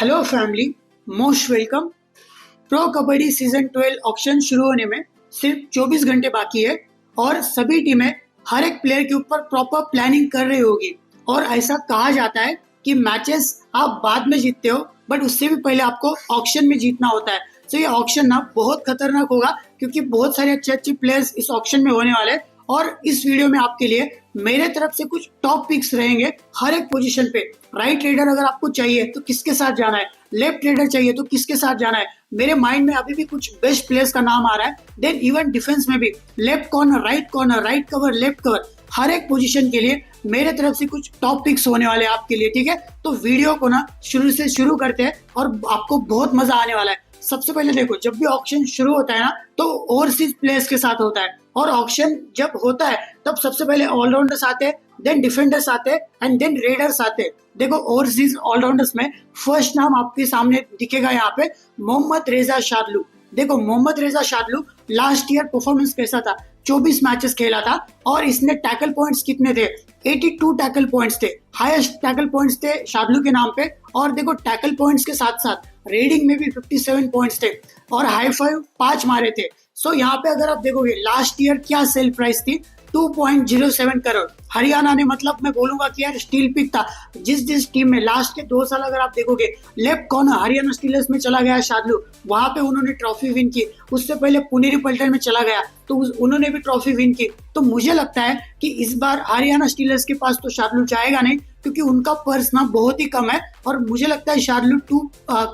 Hello family, most welcome. Pro kabaddi season 12 auction शुरू होने में सिर्फ 24 घंटे बाकी है और सभी टीमें हर एक प्लेयर के ऊपर प्रॉपर प्लानिंग कर रही होगी। और ऐसा कहा जाता है कि मैचेस आप बाद में जीतते हो बट उससे भी पहले आपको ऑक्शन में जीतना होता है। तो ये ऑक्शन ना बहुत खतरनाक होगा क्योंकि बहुत सारे अच्छे अच्छे प्लेयर्स इस ऑक्शन में होने वाले हैं। और इस वीडियो में आपके लिए मेरे तरफ से कुछ टॉप पिक्स रहेंगे हर एक पोजीशन पे। राइट रेडर अगर आपको चाहिए तो किसके साथ जाना है, लेफ्ट रेडर चाहिए तो किसके साथ जाना है। मेरे माइंड में अभी भी कुछ बेस्ट प्लेयर्स का नाम आ रहा है। देन इवन डिफेंस में भी left corner, right cover, left cover, हर एक पोजीशन के लिए मेरे तरफ से कुछ टॉप पिक्स होने वाले हैं आपके लिए। ठीक है, तो वीडियो को ना शुरू से शुरू करते हैं और आपको बहुत मजा आने वाला है। सबसे पहले देखो, जब भी ऑक्शन शुरू होता है ना तो ओवरसीज प्लेयर्स के साथ होता है। और ऑक्शन जब होता है तब सबसे पहले ऑलराउंडर्स आते हैं, देन डिफेंडर्स आते हैं एंड देन रेडर्स आते हैं। देखो ओवरसीज ऑलराउंडर्स में फर्स्ट नाम आपके सामने दिखेगा यहाँ पे, मोहम्मद रेजा शादलू। देखो मोहम्मद रेजा शादलू लास्ट ईयर परफॉर्मेंस कैसा था, 24 मैचेस खेला था और इसने टैकल पॉइंट्स कितने थे, 82 टैकल पॉइंट्स थे। हाईएस्ट टैकल पॉइंट्स थे शादलू के नाम पे। और देखो टैकल पॉइंट्स के साथ साथ रेडिंग में भी 57 पॉइंट्स थे और हाई फाइव 5 मारे थे। सो यहाँ पे अगर आप देखोगे लास्ट ईयर क्या सेल प्राइस थी, 2.07 करोड़। हरियाणा ने, मतलब मैं बोलूंगा कि यार स्टील पिक था। जिस टीम में लास्ट के 2 साल अगर आप देखोगे, लेफ्ट कॉर्नर हरियाणा स्टीलर्स में चला गया शादलू, वहां पे उन्होंने ट्रॉफी विन की। उससे पहले पुनेरी पल्टन में चला गया तो उन्होंने भी ट्रॉफी विन की। तो मुझे लगता है कि इस बार हरियाणा स्टीलर्स के पास तो शादलू जाएगा नहीं क्योंकि उनका पर्स ना बहुत ही कम है और मुझे लगता है शादलू 2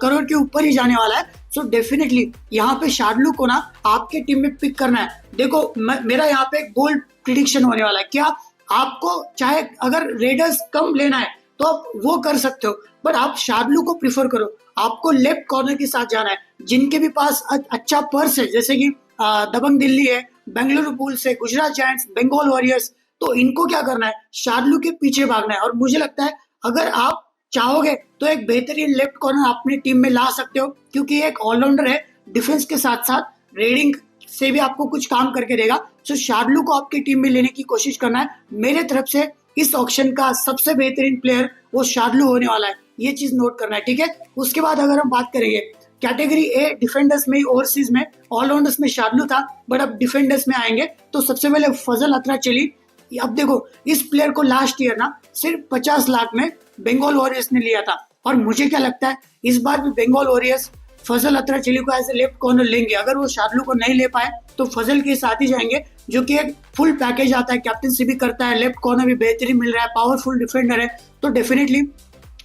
करोड़ के ऊपर ही जाने वाला है। सो डेफिनेटली यहाँ पे शादलू को ना आपके टीम में पिक करना है। देखो मेरा यहाँ पे एक बोल्ड प्रिडिक्शन होने वाला है। क्या आपको चाहे अगर रेडर्स कम लेना है तो आप वो कर सकते हो बट आप शादलू को प्रिफर करो। आपको लेफ्ट कॉर्नर के साथ जाना है जिनके भी पास अच्छा पर्स है, जैसे कि दबंग दिल्ली है, बेंगलुरु बुल्स है, गुजरात जायंट्स, बंगाल वॉरियर्स। तो इनको क्या करना है, शादलू के पीछे भागना है। और मुझे लगता है अगर आप चाहोगे तो एक बेहतरीन लेफ्ट कॉर्नर अपनी टीम में ला सकते हो क्योंकि एक ऑलराउंडर है, डिफेंस के साथ साथ रेडिंग से भी आपको कुछ काम करके देगा। सो शादलू को आपकी टीम में लेने की कोशिश करना है। मेरे तरफ से इस ऑक्शन का सबसे बेहतरीन प्लेयर वो शादलू होने वाला है, ये चीज नोट करना है। ठीक है, उसके बाद अगर हम बात करेंगे कैटेगरी ए डिफेंडर्स में, ओवरसीज में, ऑलराउंडर्स में शादलू था बट अब डिफेंडर्स में आएंगे तो सबसे पहले फजल अतरा चली। अब देखो इस प्लेयर को लास्ट ईयर ना सिर्फ 50 लाख में बंगाल वॉरियर्स ने लिया था और मुझे क्या लगता है इस बार भी बंगाल वॉरियर्स फजल अतरा चिली को एज ए लेफ्ट कॉर्नर लेंगे। अगर वो शादलू को नहीं ले पाए तो फजल के साथ ही जाएंगे, जो कि एक फुल पैकेज आता है, कैप्टनसी भी करता है, लेफ्ट कॉर्नर भी बेहतरीन मिल रहा है, पावरफुल डिफेंडर है। तो डेफिनेटली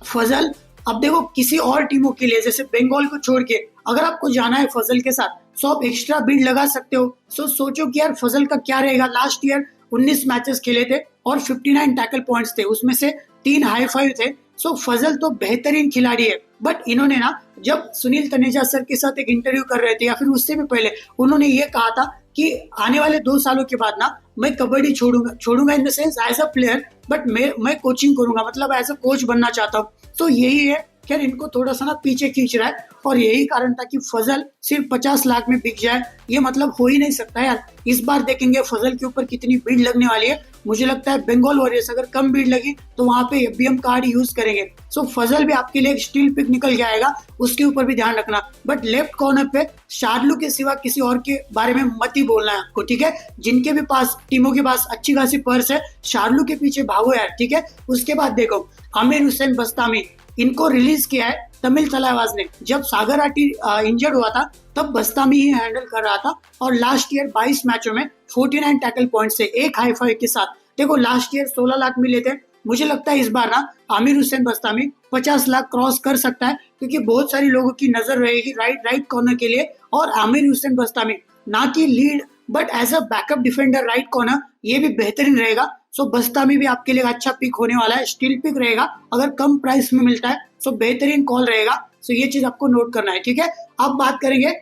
फजल, अब देखो किसी और टीमों के लिए जैसे बंगाल को छोड़ के अगर आपको जाना है फजल के साथ तो आप एक्स्ट्रा बिड लगा सकते हो। सो सोचो कि यार फजल का क्या रहेगा। लास्ट ईयर 19 मैचेस खेले थे और 59 टैकल पॉइंट्स थे, उसमें से 3 हाई फाइव थे। सो फजल तो बेहतरीन खिलाड़ी है बट इन्होंने ना जब सुनील तनेजा सर के साथ एक इंटरव्यू कर रहे थे या फिर उससे भी पहले उन्होंने ये कहा था कि आने वाले 2 सालों के बाद ना मैं कबड्डी छोड़ूंगा in the sense as a player, but मैं कोचिंग करूंगा, मतलब एज अ कोच बनना चाहता हूँ। तो यही है कि इनको थोड़ा सा ना पीछे खींच रहा है और यही कारण था कि फजल सिर्फ 50 लाख में बिक जाए। ये मतलब हो ही नहीं सकता यार। इस बार देखेंगे फजल के ऊपर कितनी भीड़ लगने वाली है। मुझे लगता है बंगाल वॉरियर्स अगर कम भीड़ लगी तो वहां पे एफबीएम कार्ड यूज करेंगे। सो फजल भी आपके लिए एक स्टील पिक निकल के आएगा, उसके ऊपर भी ध्यान रखना। बट लेफ्ट कॉर्नर पे शादलू के सिवा किसी और के बारे में मत ही बोलना है आपको। ठीक है, जिनके भी पास टीमों के पास अच्छी खासी पर्स है, शादलू के पीछे भागो यार। ठीक है, उसके बाद देखो आमिर हुसैन बस्तामी, इनको रिलीज किया है तमिल तलावाज ने। जब सागर आटी इंजर्ड हुआ था तब बस्तामी ही हैंडल कर रहा था और लास्ट ईयर 22 मैचों में 49 टैकल पॉइंट से एक हाई फाइव के साथ देखो लास्ट ईयर 16 लाख मिले थे। मुझे लगता है इस बार ना आमिर हुसैन बस्तामी 50 लाख क्रॉस कर सकता है क्योंकि बहुत सारी लोगों की नजर रहेगी राइट कॉर्नर के लिए। और आमिर हुसैन बस्तामी ना कि lead but as a backup defender right corner ये भी बेहतरीन रहेगा। सो बस्तामी भी आपके लिए अच्छा पिक होने वाला है, स्टील पिक रहेगा, अगर कम प्राइस में मिलता है सो बेहतरीन कॉल रहेगा। सो ये चीज आपको नोट करना है। ठीक है, अब बात करेंगे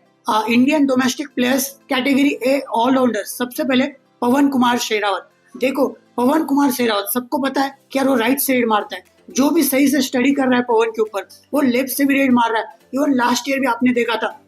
Indian domestic players category A allrounder. सबसे पहले पवन कुमार शेरावत। देखो पवन कुमार शेरावत सबको पता है कि यार वो राइट से रेड मारता है, जो भी सही से स्टडी कर रहा है पवन के ऊपर वो लेफ्ट से भी रेड मार रहा है। इवन लास्ट ईयर भी आपने देखा था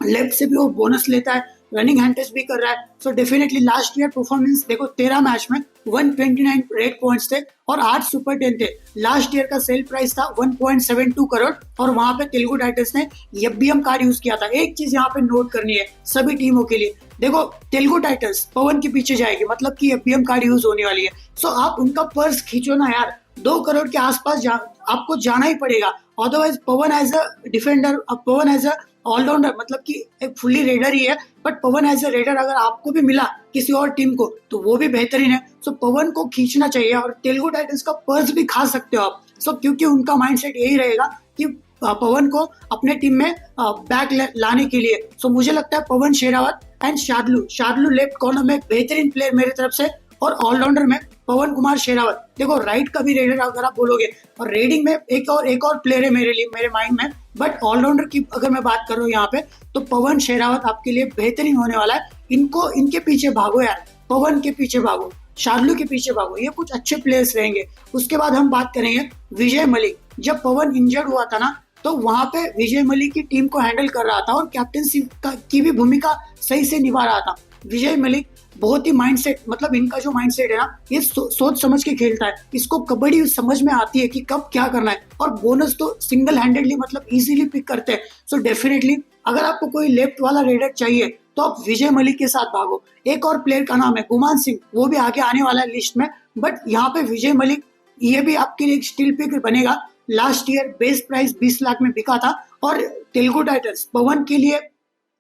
लेफ्ट से भी वो बोनस लेता है, रनिंग हैंड टेस्ट भी कर रहा है। So definitely last year performance देखो 13 मैच में 129 रेट पॉइंट्स थे और 8 सुपर 10 थे। लास्ट ईयर का सेल प्राइस था 1.72 करोड़ और वहां पे तेलुगु टाइटंस ने एफबीएम कार्ड यूज किया था। एक चीज यहाँ पे नोट करनी है सभी टीमों के लिए, देखो तेलुगु टाइटंस पवन के पीछे जाएगी, मतलब कि एफबीएम कार्ड यूज होने वाली है। सो आप उनका पर्स खींचो ना यार, 2 करोड़ के आसपास आपको जाना ही पड़ेगा। Otherwise Pawan as a defender, Pawan as a allrounder, मतलब कि एक फुल्ली रेडर ही है, but Pawan as a raider अगर आपको भी मिला किसी और टीम को तो वो भी बेहतरीन है। सो पवन को खींचना चाहिए और तेलुगु टाइटंस का पर्स भी खा सकते हो आप। सो क्योंकि उनका माइंडसेट यही रहेगा कि पवन को अपने टीम में बैक लाने के लिए। सो मुझे लगता है Pawan Sehrawat and Shardul left corner में बेहतरीन प्लेयर मेरे तरफ से, और ऑलराउंडर में पवन कुमार शेरावत। देखो राइट का भी रेडर अगर आप बोलोगे, और रेडिंग में एक और प्लेयर है मेरे लिए, मेरे माइंड में, बट ऑलराउंडर की अगर मैं बात कर रहा हूँ यहाँ पे तो पवन शेरावत आपके लिए बेहतरीन होने वाला है। इनके पीछे भागो यार, पवन के पीछे भागो, शार्दुल के पीछे भागो, ये कुछ अच्छे प्लेयर्स रहेंगे। उसके बाद हम बात करेंगे विजय मलिक। जब पवन इंजर्ड हुआ था ना तो वहां पे विजय मलिक की टीम को हैंडल कर रहा था और कैप्टनसी की भी भूमिका सही से निभा रहा था। विजय मलिक बहुत ही माइंडसेट, मतलब इनका जो माइंडसेट है ना, ये सोच समझ के खेलता है, इसको कबड्डी समझ में आती है कि कब क्या करना है, और बोनस तो सिंगल हैंडेडली मतलब इजीली पिक करते हैं। सो डेफिनेटली अगर आपको कोई लेफ्ट वाला रेडर चाहिए तो आप विजय मलिक के साथ भागो। एक और प्लेयर का नाम है गुमान सिंह, वो भी आगे आने वाला है लिस्ट में, बट यहाँ पे विजय मलिक ये भी आपके लिए एक स्टील पिक बनेगा। Last year base price 20 lakh में बिका था, और तेलुगु टाइटंस पवन के लिए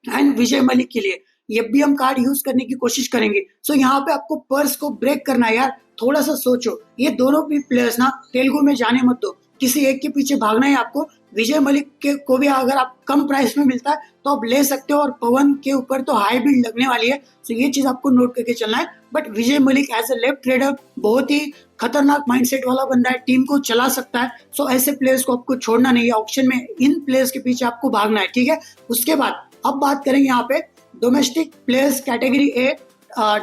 एंड विजय मलिक के लिए एफबीएम कार्ड यूज करने की कोशिश करेंगे। सो यहाँ पे आपको पर्स को ब्रेक करना है यार, थोड़ा सा सोचो। ये दोनों भी प्लेयर्स ना तेलुगु में जाने मत दो, किसी एक के पीछे भागना है आपको। विजय मलिक के को भी अगर आप कम प्राइस में मिलता है तो आप ले सकते हो, और पवन के ऊपर तो हाई बिल्ड लगने वाली है, तो ये चीज आपको नोट करके चलना है। But Vijay Malik as a left raider बहुत ही खतरनाक माइंडसेट वाला बंदा है, टीम को चला सकता है। सो ऐसे प्लेयर्स को आपको छोड़ना नहीं है ऑप्शन में, इन प्लेयर्स के पीछे आपको भागना है, ठीक है। उसके बाद अब बात करेंगे यहाँ पे डोमेस्टिक प्लेयर्स कैटेगरी ए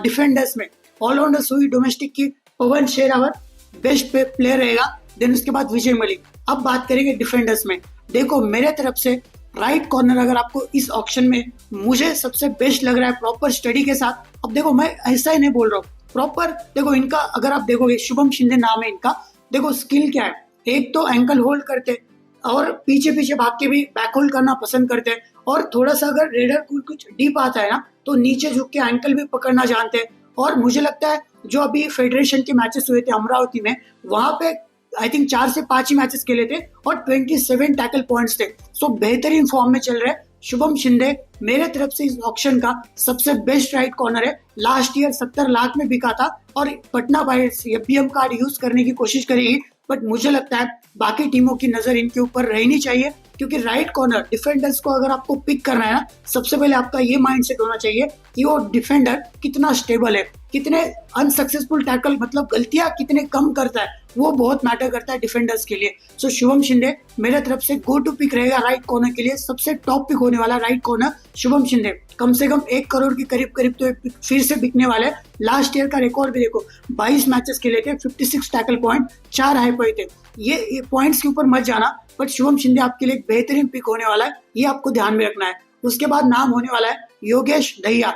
डिफेंडर्स में। ऑलराउंडर्स हुई डोमेस्टिक की पवन शेरावत बेस्ट प्लेयर रहेगा, देन उसके बाद विजय मलिक। अब बात करेंगे डिफेंडर्स में। देखो मेरे तरफ से राइट कॉर्नर अगर आपको इस ऑप्शन में मुझे सबसे बेस्ट लग रहा है प्रॉपर स्टडी के साथ। अब देखो मैं ऐसा ही नहीं बोल रहा हूँ, प्रॉपर देखो इनका अगर आप देखोगे, शुभम शिंदे नाम है इनका। देखो स्किल क्या है, एक तो एंकल होल्ड करते और पीछे पीछे भाग के भी बैक होल्ड करना पसंद करते हैं, और थोड़ा सा अगर रेडर कुछ डीप आता है ना तो नीचे झुक के एंकल भी पकड़ना जानते हैं। और मुझे लगता है जो अभी फेडरेशन के मैचेस हुए थे अमरावती में, वहां पे आई थिंक 4 से 5 ही मैचेस खेले थे और 27 टैकल पॉइंट्स थे। सो बेहतरीन फॉर्म में चल रहे हैं शुभम शिंदे। मेरे तरफ से इस ऑप्शन का सबसे बेस्ट राइट कॉर्नर है। लास्ट ईयर 70 लाख में बिका था, और Patna pirates FBM card use करने की कोशिश करेगी, बट मुझे लगता है बाकी टीमों की नजर इनके ऊपर रहनी चाहिए, क्योंकि राइट कॉर्नर डिफेंडर्स को अगर आपको पिक करना है ना, सबसे पहले आपका ये माइंडसेट होना चाहिए कि वो डिफेंडर कितना स्टेबल है, कितने अनसक्सेसफुल टैकल मतलब गलतियां कितने कम करता है, वो बहुत मैटर करता है डिफेंडर्स के लिए। सो शुभम शिंदे मेरे तरफ से गो टू पिक रहेगा राइट कॉर्नर के लिए, सबसे टॉप पिक होने वाला राइट कॉर्नर शुभम शिंदे। कम से कम 1 करोड़ के करीब तो फिर से बिकने वाले। लास्ट ईयर का रिकॉर्ड भी देखो, 22 मैचेस खेले थे, 56 टैकल पॉइंट, 4 हाई पॉइंट थे। ये पॉइंट्स के ऊपर मत जाना, बट शुभम शिंदे आपके लिए एक बेहतरीन पिक होने वाला है, ये आपको ध्यान में रखना है। उसके बाद नाम होने वाला है योगेश दहिया,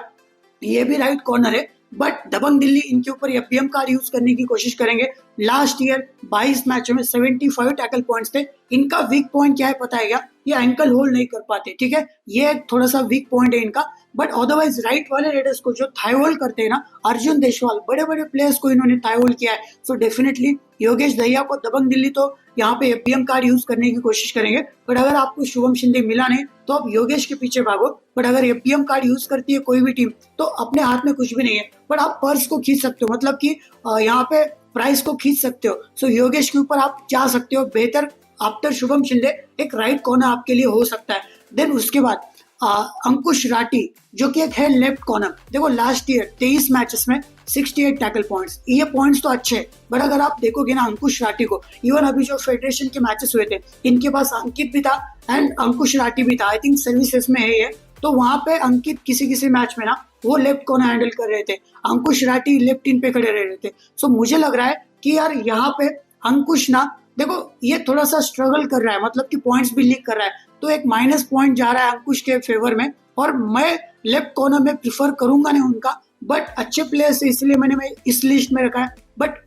ये भी राइट कॉर्नर है, बट दबंग दिल्ली इनके ऊपर एफबीएम कार्ड यूज करने की कोशिश करेंगे। लास्ट ईयर 22 मैचों में 75 टैकल पॉइंट्स थे। इनका वीक पॉइंट क्या है पता है क्या, ये एंकल होल्ड नहीं कर पाते, ठीक है, ये थोड़ा सा वीक पॉइंट है इनका। बट अदरवाइज राइट वाले रेडर्स को जो थाई होल्ड करते हैं ना, अर्जुन देशवाल, बड़े बड़े प्लेयर्स को इन्होंने थाई होल्ड किया है। सो डेफिनेटली योगेश दहिया को दबंग दिल्ली तो यहाँ पे एफबीएम कार्ड यूज करने की कोशिश करेंगे, बट अगर आपको शुभम शिंदे मिला नहीं तो आप योगेश के पीछे भागो। बट अगर एफबीएम कार्ड यूज करती है कोई भी टीम तो अपने हाथ में कुछ भी नहीं है, बट आप पर्स को खींच सकते हो, मतलब कि यहाँ पे प्राइस को खींच सकते हो। सो योगेश के ऊपर आप जा सकते हो, बेहतर आफ्टर शुभम शिंदे एक राइट कॉर्नर आपके लिए हो सकता है। देन उसके बाद अंकुश राठी जो कि एक है लेफ्ट कॉर्नर। देखो लास्ट ईयर 23 मैचेस में 68 टैकल पॉइंट्स, ये पॉइंट्स तो अच्छे, बट अगर आप देखोगे ना अंकुश राठी को, इवन अभी जो फेडरेशन के मैचेस हुए थे इनके पास अंकित भी था एंड अंकुश राठी भी था, आई थिंक सर्विसेज में है ये। तो वहां पे अंकित किसी मैच में ना वो लेफ्ट कॉर्नर हैंडल कर रहे थे, अंकुश राठी लेफ्ट इन पे खड़े रह रहे थे। सो मुझे लग रहा है कि यार यहाँ पे अंकुश ना, देखो ये थोड़ा सा स्ट्रगल कर रहा है, मतलब कि पॉइंट्स भी लीक कर रहा है, तो एक माइनस पॉइंट जा रहा है अंकुश के फेवर में, और मैं लेफ्ट कॉर्नर में प्रिफर करूंगा नहीं उनका, बट अच्छे प्लेयर्स इसलिए मैं इस लिस्ट में रखा है, बट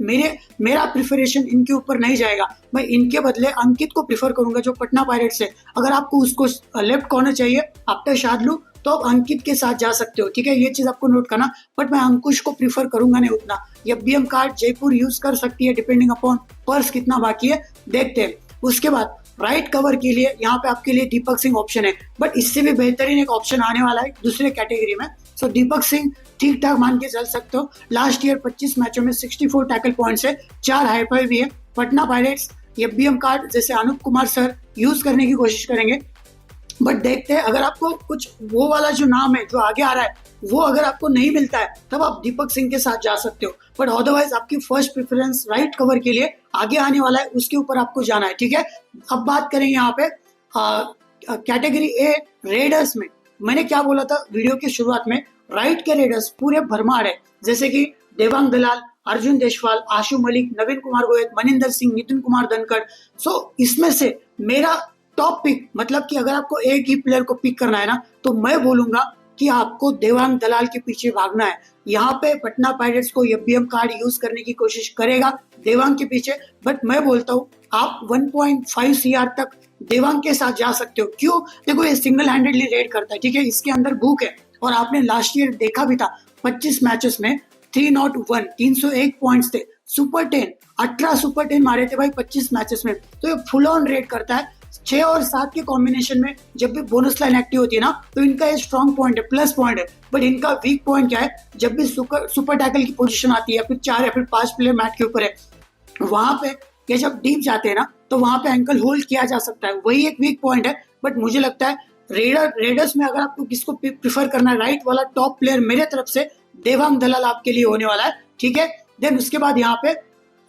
मेरा प्रिफरेशन इनके ऊपर नहीं जाएगा। मैं इनके बदले अंकित को प्रिफर करूंगा जो पटना पायरेट्स है। अगर आपको उसको लेफ्ट कॉर्नर चाहिए आफ्टर शार्दुल तो आप अंकित के साथ जा सकते हो, ठीक है, ये चीज आपको नोट करना। बट मैं अंकुश को प्रीफर करूंगा नहीं उतना। FBM कार्ड जयपुर यूज कर सकती है डिपेंडिंग अपॉन पर्स कितना बाकी है, देखते हैं। उसके बाद राइट कवर के लिए यहाँ पे आपके लिए दीपक सिंह ऑप्शन है, बट इससे भी बेहतरीन एक ऑप्शन आने वाला है दूसरे कैटेगरी में। सो दीपक सिंह ठीक ठाक मान के चल सकते हो। लास्ट ईयर 25 मैचों में 64 टैकल पॉइंट्स है, 4 हाई फाइव भी है। पटना पायरेट्स FBM कार्ड जैसे अनूप कुमार सर यूज करने की कोशिश करेंगे, बट देखते हैं अगर आपको कुछ वो वाला जो नाम है जो आगे आ रहा है वो अगर आपको नहीं मिलता है तब आप दीपक सिंह के साथ जा सकते हो। बट अदरवाइज आपकी फर्स्ट प्रेफरेंस राइट कवर के लिए आगे आने वाला है, उसके ऊपर आपको जाना है, ठीक है। अब बात करेंगे यहाँ पे कैटेगरी ए रेडर्स में। मैंने क्या बोला था वीडियो की शुरुआत में, राइट के रेडर्स पूरे भरमार है, जैसे कि देवांग दलाल, अर्जुन देशवाल, आशु मलिक, नवीन कुमार गोयत, मनिंदर सिंह, नितिन कुमार धनखड़। सो इसमें से मेरा टॉप पिक, मतलब कि अगर आपको एक ही प्लेयर को पिक करना है ना तो मैं बोलूंगा कि आपको देवांग दलाल के पीछे भागना है। यहाँ पे पटना पायरेट्स को FBM कार्ड यूज करने की कोशिश करेगा देवांग के पीछे, बट मैं बोलता हूँ आप 1.5 CR तक देवांग के साथ जा सकते हो। क्यों? देखो ये सिंगल हैंडेडली रेड करता है, ठीक है, इसके अंदर भूख है। और आपने लास्ट ईयर देखा भी था 25 मैचेस में 301 301 पॉइंट्स थे, सुपर 10 18 सुपर 10 मारे थे भाई 25 मैचेस में। तो ये फुल ऑन रेड करता है। 6 और 7 के कॉम्बिनेशन में जब भी बोनस लाइन एक्टिव होती है ना तो इनका ये स्ट्रॉन्ग पॉइंट है, प्लस पॉइंट है। बट इनका वीक पॉइंट क्या है, जब भी सुपर टैकल की पोजीशन आती है, फिर 4 या फिर 5 प्लेयर मैट के ऊपर है, वहां पे ये जब डीप जाते हैं ना तो वहां पे एंकल होल्ड किया जा सकता है, वही एक वीक पॉइंट है। बट मुझे लगता है रेडर्स में अगर आपको किसको प्रीफर करना है, राइट वाला टॉप प्लेयर मेरे तरफ से देवांग दलाल आपके लिए होने वाला है, ठीक है। देन उसके बाद यहाँ पे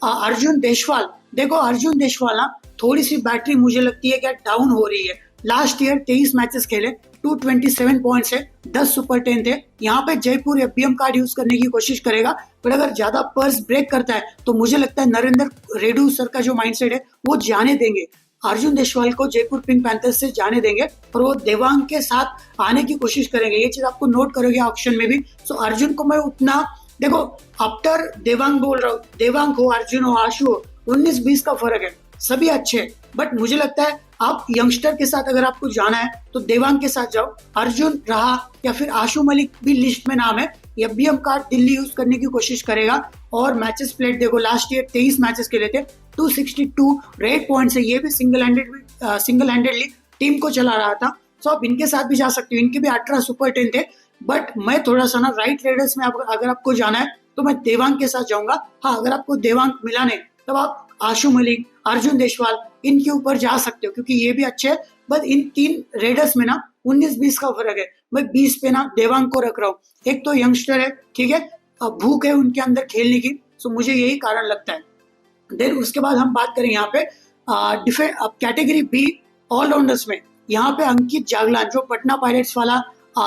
अर्जुन देशवाल। देखो अर्जुन देशवाल ना थोड़ी सी बैटरी मुझे लगती है क्या डाउन हो रही है। लास्ट ईयर 23 मैचेस खेले, 227 पॉइंट्स है, 10 सुपर 10 थे। यहाँ पे जयपुर FBM कार्ड यूज करने की कोशिश करेगा, पर अगर ज्यादा पर्स ब्रेक करता है तो मुझे लगता है नरेंद्र रेड्डी सर का जो माइंडसेट है वो जाने देंगे अर्जुन देशवाल को जयपुर पिंक पैंथर्स से जाने देंगे और वो देवांग के साथ आने की कोशिश करेंगे। ये चीज आपको नोट करोगे ऑप्शन में भी। सो अर्जुन को मैं उतना, देखो आफ्टर देवांग बोल रहा हूँ, देवांग हो, अर्जुन हो, आशु हो, 19-20 का फर्क है, सभी अच्छे हैं। बट मुझे लगता है आप यंगस्टर के साथ अगर आपको जाना है तो देवांग के साथ जाओ। अर्जुन रहा या फिर आशु मलिक भी लिस्ट में नाम है। FBM कार्ड दिल्ली यूज करने की कोशिश करेगा और मैचेस प्लेट देखो लास्ट ईयर 23 मैचेस खेले थे, 262 रेड पॉइंट्स है। ये भी सिंगल हैंडेडली टीम को चला रहा था। सो आप इनके साथ भी जा सकते हो, इनके भी 18 सुपर 10 थे। बट मैं थोड़ा सा ना राइट रेडर्स में अगर आपको जाना है तो मैं देवांग के साथ जाऊंगा। हाँ, अगर आपको देवांग मिला नहीं तब आप आशु मलिक, अर्जुन देशवाल इनके ऊपर जा सकते हो क्योंकि ये भी अच्छे हैं। बट इन 3 रेडर्स में ना 19-20 का फर्क है। मैं 20 पे ना देवांग को रख रहा हूँ। एक तो यंगस्टर है, ठीक है, भूख है उनके अंदर खेलने की, सो मुझे यही कारण लगता है। देन उसके बाद हम बात करें यहाँ पे कैटेगरी बी ऑलराउंडर्स में। यहाँ पे अंकित जागलान जो पटना पायरेट्स वाला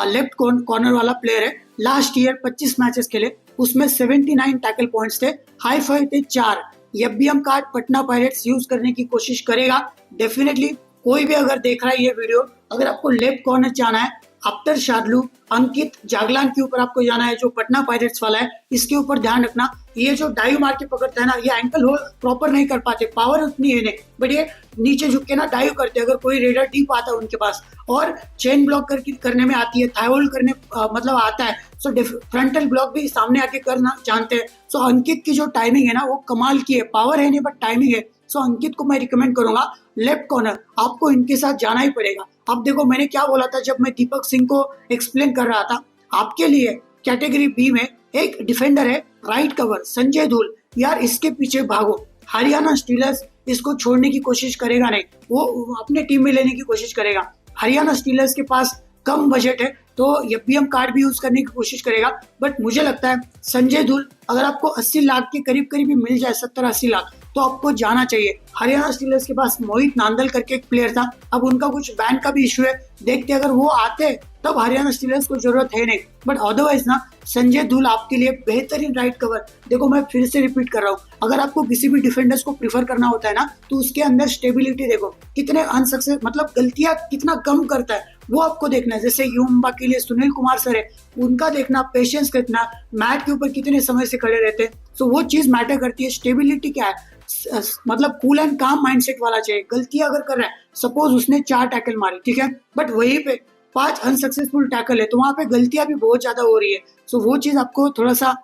लेफ्ट कॉर्नर वाला प्लेयर है, लास्ट ईयर 25 मैचेस खेले, उसमें 79 टैकल पॉइंट्स थे, हाई फाइव थे 4। FBM card Patna pirates use करने की कोशिश करेगा डेफिनेटली। कोई भी अगर देख रहा है ये वीडियो, अगर आपको लेफ्ट कॉर्नर जाना है आफ्टर शार्दुल, अंकित जागलान के ऊपर आपको जाना है जो पटना पायरेट्स वाला है, इसके ऊपर ध्यान रखना। ये जो डाइव मार के पकड़ता है ना, ये एंकल होल्ड प्रॉपर नहीं कर पाते, पावर उतनी है नहीं, बट ये नीचे झुक के ना डाइव करते हैं। अगर कोई रेडर डीप आता है उनके पास और चेन ब्लॉक करने में आती है, थाई होल्ड करने मतलब आता है, सो फ्रंटल ब्लॉक भी सामने आके करना जानते हैं। सो अंकित की जो टाइमिंग है ना वो कमाल की है, पावर है नहीं बट टाइमिंग है। सो अंकित को मैं रिकमेंड करूंगा लेफ्ट कॉर्नर, आपको इनके साथ जाना ही पड़ेगा। अब देखो मैंने क्या बोला था जब मैं दीपक सिंह को एक्सप्लेन कर रहा था, आपके लिए कैटेगरी बी में एक डिफेंडर है राइट कवर संजय धूल, यार इसके पीछे भागो। हरियाणा स्टीलर्स इसको छोड़ने की कोशिश करेगा नहीं, वो अपने टीम में लेने की कोशिश करेगा। हरियाणा स्टीलर्स के पास कम बजट है तो FBM कार्ड भी यूज करने की कोशिश करेगा। बट मुझे लगता है संजय धूल अगर आपको 80 लाख के करीब करीब भी मिल जाए, 70-80 लाख, तो आपको जाना चाहिए। हरियाणा स्टीलर्स के पास मोहित नांदल करके एक प्लेयर था, अब उनका कुछ बैन का भी इशू है, देखते अगर वो आते तब हरियाणा स्टीलर्स को जरूरत है नहीं, बट अदरवाइज ना संजय धुल आपके लिए बेहतरीन राइट कवर। देखो मैं फिर से रिपीट कर रहा हूँ, अगर आपको किसी भी डिफेंडर्स को प्रीफर करना होता है ना तो उसके अंदर स्टेबिलिटी देखो, कितने अनसक्सेस मतलब गलतियां कितना कम करता है वो आपको देखना है। जैसे युवा के लिए सुनील कुमार सर है, उनका देखना, पेशेंस कितना, मैट के ऊपर कितने समय से खड़े रहते हैं, तो वो चीज मैटर करती है। स्टेबिलिटी क्या है, मतलब कूल एंड काम माइंडसेट वाला चाहिए। गलतियां अगर कर रहा है, सपोज उसने 4 टैकल मारी, ठीक है, बट वहीं पे 5 अनसक्सेसफुल टैकल है, तो वहां पे गलतियां भी बहुत ज्यादा हो रही है, सो वो चीज आपको थोड़ा सा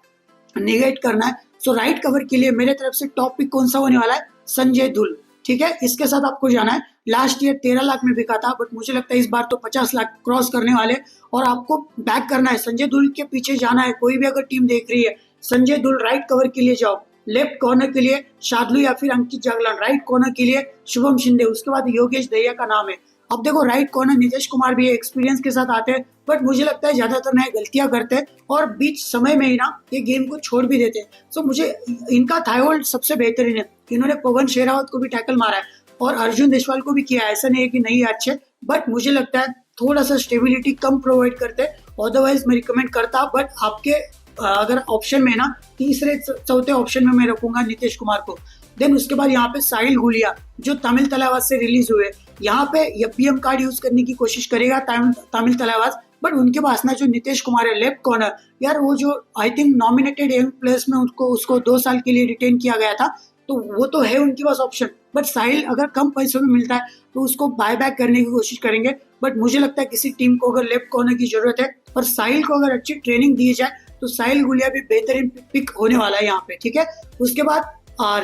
निगेट करना है। सो राइट कवर के लिए मेरे तरफ से टॉप पिक कौन सा होने वाला है, संजय धुल, ठीक है। इसके साथ आपको जाना है, लास्ट ईयर 13 लाख में बिका था, बट मुझे लगता है इस बार तो 50 लाख क्रॉस करने वाले, और आपको बैक करना है, संजय धुल के पीछे जाना है। कोई भी अगर टीम देख रही है, संजय धुल राइट कवर के लिए जाओ, लेफ्ट कॉर्नर के लिए शार्दुल या फिर अंकित जागलान, राइट कॉर्नर के लिए शुभम शिंदे, उसके बाद योगेश दहिया का नाम है। अब देखो राइट कॉर्नर नीतीश कुमार भी एक्सपीरियंस के साथ आते हैं, बट मुझे लगता है ज्यादातर नए गलतियां करते हैं और बीच समय में ही ना ये गेम को छोड़ भी देते हैं। सो मुझे इनका थाई होल्ड सबसे बेहतरीन है, इन्होंने पवन शेरावत को भी टैकल मारा है और अर्जुन देशवाल को भी किया है, ऐसा नहीं है कि नहीं अच्छे, बट मुझे लगता है थोड़ा सा स्टेबिलिटी कम प्रोवाइड करते हैं। अदरवाइज मैं रिकमेंड करता, बट आपके अगर ऑप्शन में ना तीसरे चौथे ऑप्शन में मैं रखूंगा नीतीश कुमार को। देन उसके बाद यहाँ पे साहिल गुलिया जो तमिल तलावाज से रिलीज हुए, यहाँ पे एपीएम कार्ड यूज करने की कोशिश करेगा तमिल तलावाज, बट उनके पास ना जो नीतीश कुमार है लेफ्ट कॉर्नर, यार वो जो I think nominated young players में उसको 2 साल के लिए रिटेन किया गया था, तो वो तो है उनके पास ऑप्शन, बट साहिल अगर कम पैसों में मिलता है तो उसको बाय बैक करने की कोशिश करेंगे। बट मुझे लगता है किसी टीम को अगर लेफ्ट कॉर्नर की जरूरत है और साहिल को अगर अच्छी ट्रेनिंग दी जाए तो साहिल गुलिया भी बेहतरीन पिक होने वाला है यहाँ पे, ठीक है। उसके बाद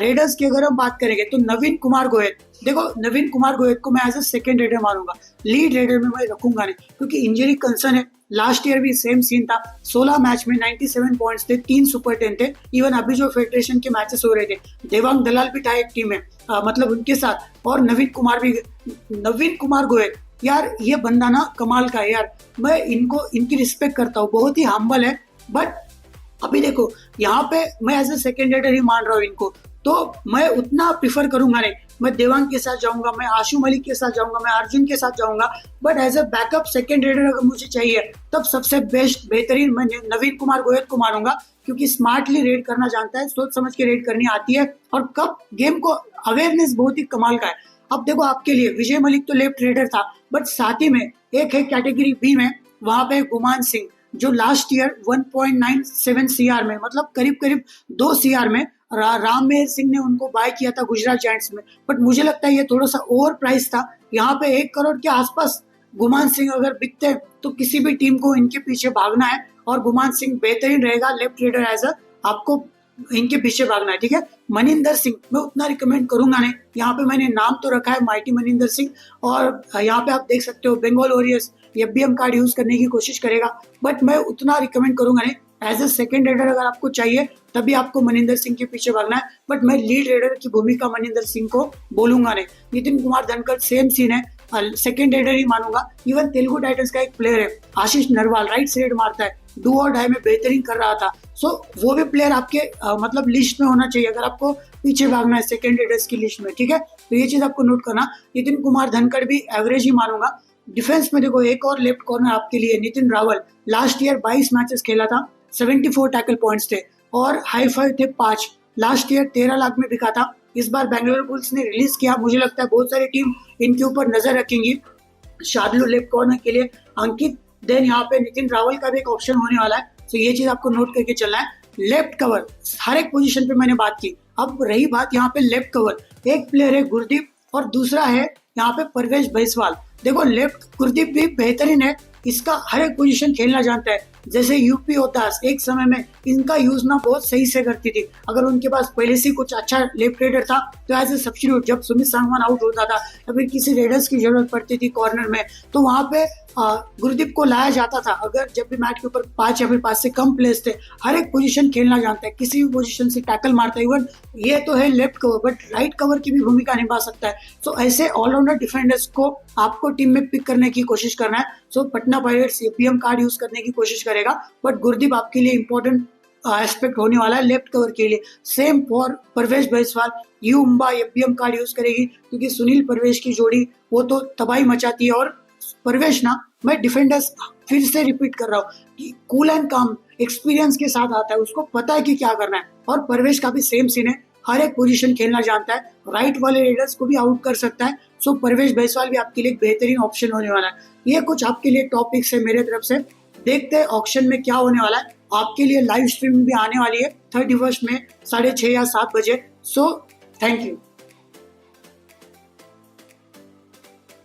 रेडर्स की अगर हम बात करेंगे तो नवीन कुमार गोयल, देखो नवीन कुमार गोयल को मैं एज अ सेकंड रेडर मानूंगा, लीड रेडर में मैं रखूंगा नहीं, क्योंकि इंजरी कंसर्न है। लास्ट ईयर भी सेम सीन था, 16 मैच में 97 पॉइंट्स थे, 3 सुपर 10 थे। इवन अभी जो फेडरेशन के मैचेस हो रहे थे, देवांग दलाल भी था एक टीम में, मतलब उनके साथ, और नवीन कुमार गोयल, यार ये बंदा ना कमाल का है यार, मैं इनकी रिस्पेक्ट करता हूँ, बहुत ही हम्बल है। बट अभी देखो यहाँ पे मैं एज ए सेकेंड रेडर ही मान रहा हूँ इनको, तो मैं उतना प्रिफर करूंगा नहीं, मैं देवांग के साथ जाऊंगा, मैं आशु मलिक के साथ जाऊंगा, मैं अर्जुन के साथ जाऊंगा, but as a backup second raider अगर मुझे चाहिए तब सबसे बेस्ट बेहतरीन मैं नवीन कुमार गोयल को मानूंगा, क्योंकि स्मार्टली रेड करना जानता है, सोच समझ के रेड करनी आती है, और कब गेम को अवेयरनेस बहुत ही कमाल का है। अब देखो आपके लिए विजय मलिक तो लेफ्ट रेडर था, बट साथ ही में एक है कैटेगरी बी में, वहां पे गुमान सिंह जो लास्ट ईयर 1.97 सीआर में, मतलब करीब करीब 2 सीआर में राममेर सिंह ने उनको बाय किया था गुजरात जायंट्स में, बट मुझे लगता है ये थोड़ा सा ओवर प्राइस था। यहाँ पे 1 करोड़ के आसपास गुमान सिंह अगर बिकते तो किसी भी टीम को इनके पीछे भागना है, और गुमान सिंह बेहतरीन रहेगा लेफ्ट रेडर एज अ, आपको इनके पीछे भागना है, ठीक है। मनिंदर सिंह मैं उतना रिकमेंड करूंगा नहीं, यहाँ पे मैंने नाम तो रखा है माइटी मनिंदर सिंह, और यहाँ पे आप देख सकते हो Bengal warriors FBM card use करने की कोशिश करेगा, बट मैं उतना रिकमेंड करूंगा नहीं। एज ए सेकेंड रेडर अगर आपको चाहिए तभी आपको मनिंदर सिंह के पीछे भागना है, बट मैं लीड रेडर की भूमिका मनिंदर सिंह को बोलूंगा नहीं। नितिन कुमार धनखड़ सेम सीन है, सेकेंड रेडर ही मानूंगा। इवन तेलुगु टाइटंस का एक प्लेयर है आशीष नरवाल, राइट साइड मारता है, डू और डाई में बेहतरीन कर रहा था, सो वो भी प्लेयर आपके मतलब लिस्ट में होना चाहिए अगर आपको पीछे भागना है सेकेंड रेडर्स की लिस्ट में, ठीक है। तो ये चीज आपको नोट करना। नितिन कुमार धनखड़ भी एवरेज ही मानूंगा। डिफेंस में देखो एक और लेफ्ट कॉर्नर आपके लिए Nitin Rawal, last year 22 matches खेला था, 74 टैकल पॉइंट्स थे और हाई फाइव थे 5, लास्ट ईयर 13 लाख में बिका था। इस बार बेंगलुरु बुल्स ने रिलीज किया, मुझे लगता है बहुत सारी टीम इनके ऊपर नजर रखेंगी। शार्दुल लेफ्ट कॉर्नर के लिए अंकित, देन यहाँ पे नितिन रावल का भी एक ऑप्शन होने वाला है, तो ये चीज आपको नोट करके चलना है। लेफ्ट कवर हर एक पोजीशन पे मैंने बात की, अब रही बात यहाँ पे लेफ्ट कवर, एक प्लेयर है गुरदीप और दूसरा है यहाँ पे परवेश भैसवाल। देखो लेफ्ट गुरदीप भी बेहतरीन है, इसका हर एक पोजीशन खेलना जानता है, जैसे यूपी होतास एक समय में इनका यूज ना बहुत सही से करती थी, अगर उनके पास पहले से कुछ अच्छा लेफ्ट रेडर था तो एज ए सब्स्टिट्यूट जब सुमित सांगवान आउट होता था या फिर किसी रेडर्स की जरूरत पड़ती थी कॉर्नर में, तो वहां पे गुरदीप को लाया जाता था। अगर जब भी मैच के ऊपर 5 या फिर 5 से कम प्लेयर्स थे, हर एक पोजीशन खेलना जानता है, किसी भी पोजीशन से टैकल मारता है। इवन ये तो है left cover, but right cover की भी भूमिका निभा सकता है। सो ऐसे ऑलराउंडर डिफेंडर्स को आपको टीम में पिक करने की कोशिश करना है। So Patna Pirates APM card use करने की कोशिश करेगा, बट गुरदीप आपके लिए इंपॉर्टेंट एस्पेक्ट होने वाला है लेफ्ट कवर के लिए। Same for Parvesh Jaiswal, you Mumba FBM card use करेगी क्योंकि सुनील परवेश की जोड़ी वो तो तबाही मचाती है। और परवेश ना, मैं डिफेंडर्स फिर से रिपीट कर रहा हूँ कि कूल एंड काम एक्सपीरियंस के साथ आता है, उसको पता है कि क्या करना है। और परवेश का भी सेम सीन है, हर एक पोजीशन खेलना जानता है, राइट वाले रेडर्स को भी आउट कर सकता है। सो परवेश जायसवाल भी आपके लिए एक बेहतरीन ऑप्शन होने वाला है। ये कुछ आपके लिए टॉपिक्स है मेरे तरफ से। देखते हैं ऑक्शन में क्या होने वाला है। आपके लिए लाइव स्ट्रीम भी आने वाली है 31 में 6:30 या 7 बजे। So thank you.